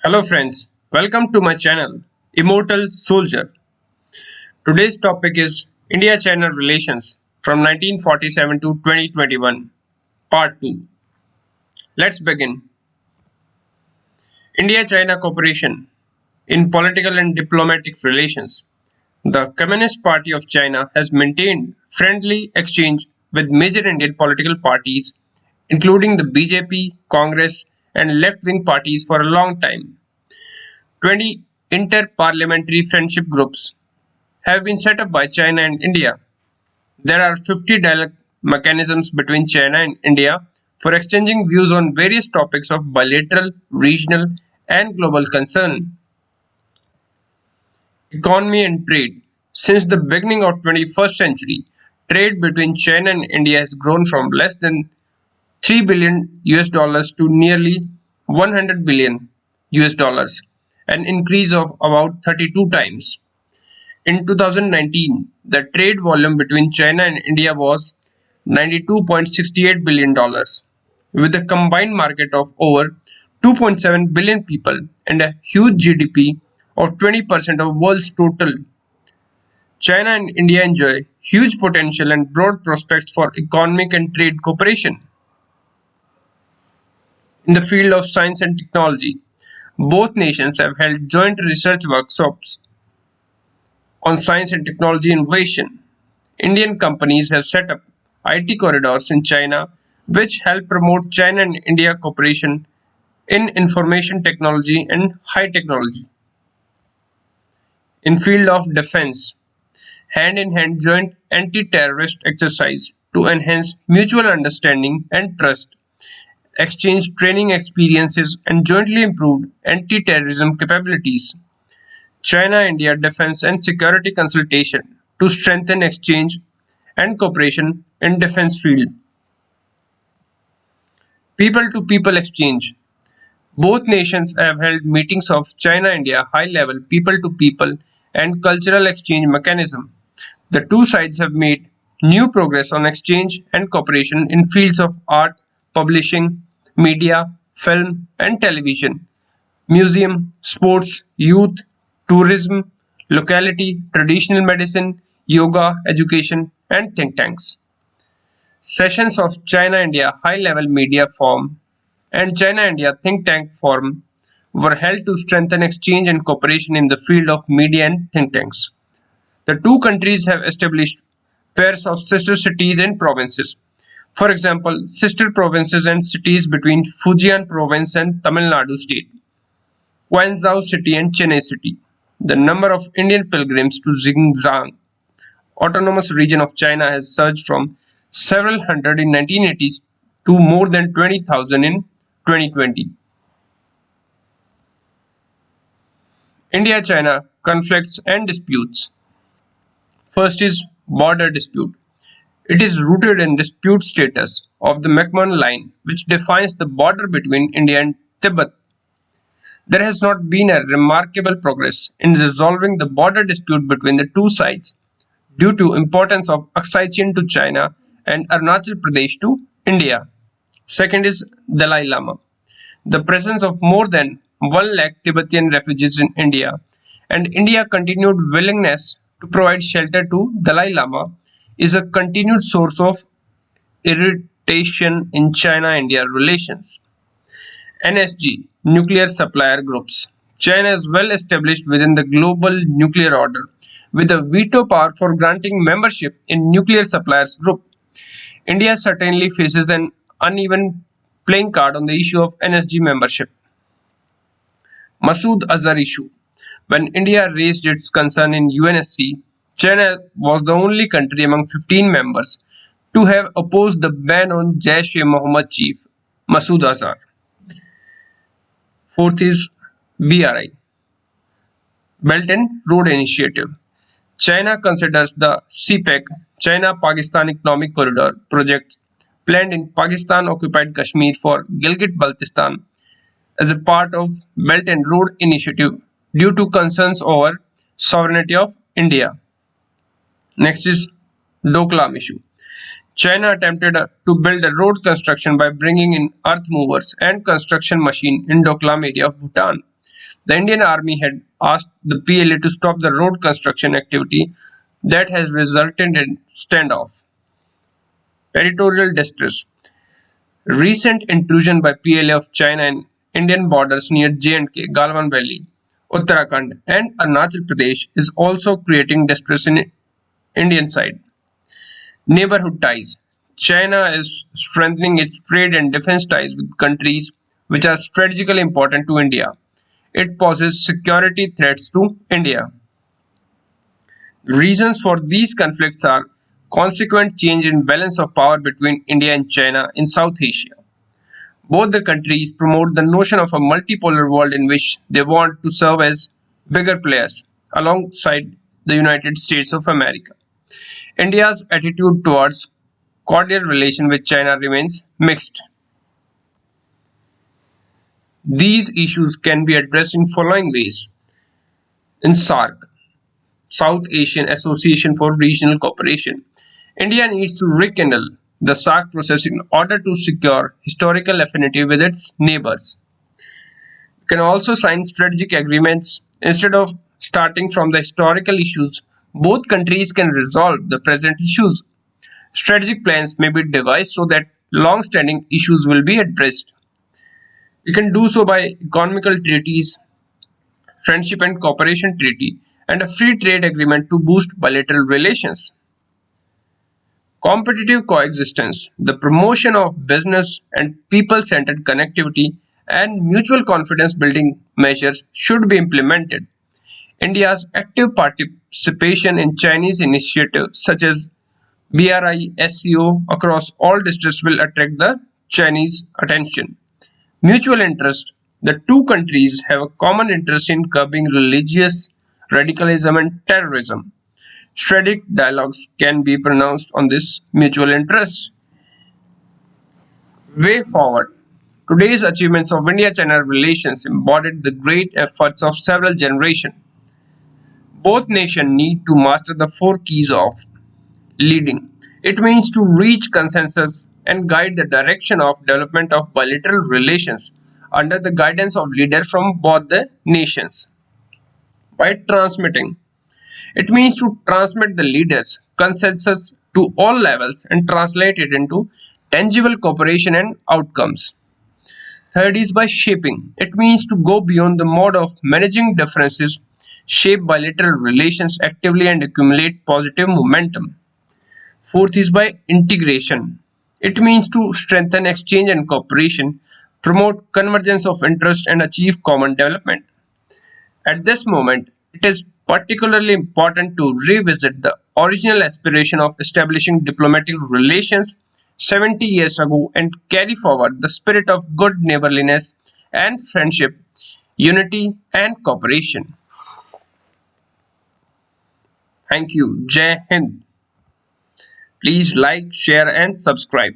Hello friends, welcome to my channel, Immortal Soldier. Today's topic is India-China Relations from 1947 to 2021, Part 2. Let's begin. India-China Cooperation in Political and Diplomatic Relations. The Communist Party of China has maintained friendly exchange with major Indian political parties, including the BJP, Congress, and left-wing parties for a long time. 20 inter-parliamentary friendship groups have been set up by China and India. There are 50 dialogue mechanisms between China and India for exchanging views on various topics of bilateral, regional, and global concern. Economy and trade. Since the beginning of 21st century, trade between China and India has grown from less than 3 billion US dollars to nearly 100 billion US dollars, an increase of about 32 times. In 2019, the trade volume between China and India was $92.68 billion, with a combined market of over 2.7 billion people and a huge GDP of 20% of world's total. China and India enjoy huge potential and broad prospects for economic and trade cooperation. In the field of science and technology, both nations have held joint research workshops on science and technology innovation. Indian companies have set up IT corridors in China, which help promote China and India cooperation in information technology and high technology. In field of defense, hand-in-hand joint anti-terrorist exercise to enhance mutual understanding and trust, exchange training experiences and jointly improved anti-terrorism capabilities. China-India defense and security consultation to strengthen exchange and cooperation in defense field. People-to-people exchange. Both nations have held meetings of China-India high-level people-to-people and cultural exchange mechanism. The two sides have made new progress on exchange and cooperation in fields of art, publishing, media, film and television, museum, sports, youth, tourism, locality, traditional medicine, yoga, education, and think tanks. Sessions of China-India High-Level Media Forum and China-India Think Tank Forum were held to strengthen exchange and cooperation in the field of media and think tanks. The two countries have established pairs of sister cities and provinces. For example, sister provinces and cities between Fujian Province and Tamil Nadu State, Guangzhou City and Chennai City. The number of Indian pilgrims to Xinjiang, autonomous region of China, has surged from several hundred in 1980s to more than 20,000 in 2020. India-China conflicts and disputes. First is border dispute. It is rooted in dispute status of the McMahon Line, which defines the border between India and Tibet. There has not been a remarkable progress in resolving the border dispute between the two sides due to importance of Oxygen to China and Arunachal Pradesh to India. Second is Dalai Lama. The presence of more than 1 lakh Tibetan refugees in India and India's continued willingness to provide shelter to Dalai Lama is a continued source of irritation in China-India relations. NSG, nuclear supplier groups. China is well established within the global nuclear order, with a veto power for granting membership in nuclear suppliers group. India certainly faces an uneven playing card on the issue of NSG membership. Masood Azhar issue. When India raised its concern in UNSC, China was the only country among 15 members to have opposed the ban on Jaish-e-Mohammed chief Masood Azhar. Fourth is BRI, Belt and Road Initiative. China considers the CPEC, China-Pakistan Economic Corridor project planned in Pakistan-occupied Kashmir for Gilgit-Baltistan as a part of Belt and Road Initiative due to concerns over sovereignty of India. Next is Doklam issue. China attempted to build a road construction by bringing in earth movers and construction machine in Doklam area of Bhutan. The Indian Army had asked the PLA to stop the road construction activity that has resulted in standoff. Territorial distress. Recent intrusion by PLA of China in Indian borders near J&K, Galwan Valley, Uttarakhand and Arunachal Pradesh is also creating distress in Indian side. Neighborhood ties. China is strengthening its trade and defense ties with countries which are strategically important to India. It poses security threats to India. Reasons for these conflicts are consequent change in balance of power between India and China in South Asia. Both the countries promote the notion of a multipolar world in which they want to serve as bigger players alongside the United States of America. India's attitude towards cordial relation with China remains mixed. These issues can be addressed in following ways. In SARC, South Asian Association for Regional Cooperation, India needs to rekindle the SARC process in order to secure historical affinity with its neighbors. You can also sign strategic agreements. Instead of starting from the historical issues, both countries can resolve the present issues. Strategic plans may be devised so that long-standing issues will be addressed. You can do so by economical treaties, friendship and cooperation treaty, and a free trade agreement to boost bilateral relations. Competitive coexistence, the promotion of business and people-centered connectivity and mutual confidence building measures should be implemented. India's active participation in Chinese initiatives such as BRI-ACIO across all districts will attract the Chinese attention. Mutual interest. The two countries have a common interest in curbing religious radicalism and terrorism. Strategic dialogues can be pronounced on this mutual interest. Way forward. Today's achievements of India-China relations embodied the great efforts of several generations. Both nations need to master the four keys of leading. It means to reach consensus and guide the direction of development of bilateral relations under the guidance of leaders from both the nations. By transmitting, it means to transmit the leaders' consensus to all levels and translate it into tangible cooperation and outcomes. Third is by shaping. It means to go beyond the mode of managing differences, shape bilateral relations actively and accumulate positive momentum. Fourth is by integration. It means to strengthen exchange and cooperation, promote convergence of interest and achieve common development. At this moment, it is particularly important to revisit the original aspiration of establishing diplomatic relations 70 years ago and carry forward the spirit of good neighborliness and friendship, unity and cooperation. Thank you. Jai Hind. Please like, share and subscribe.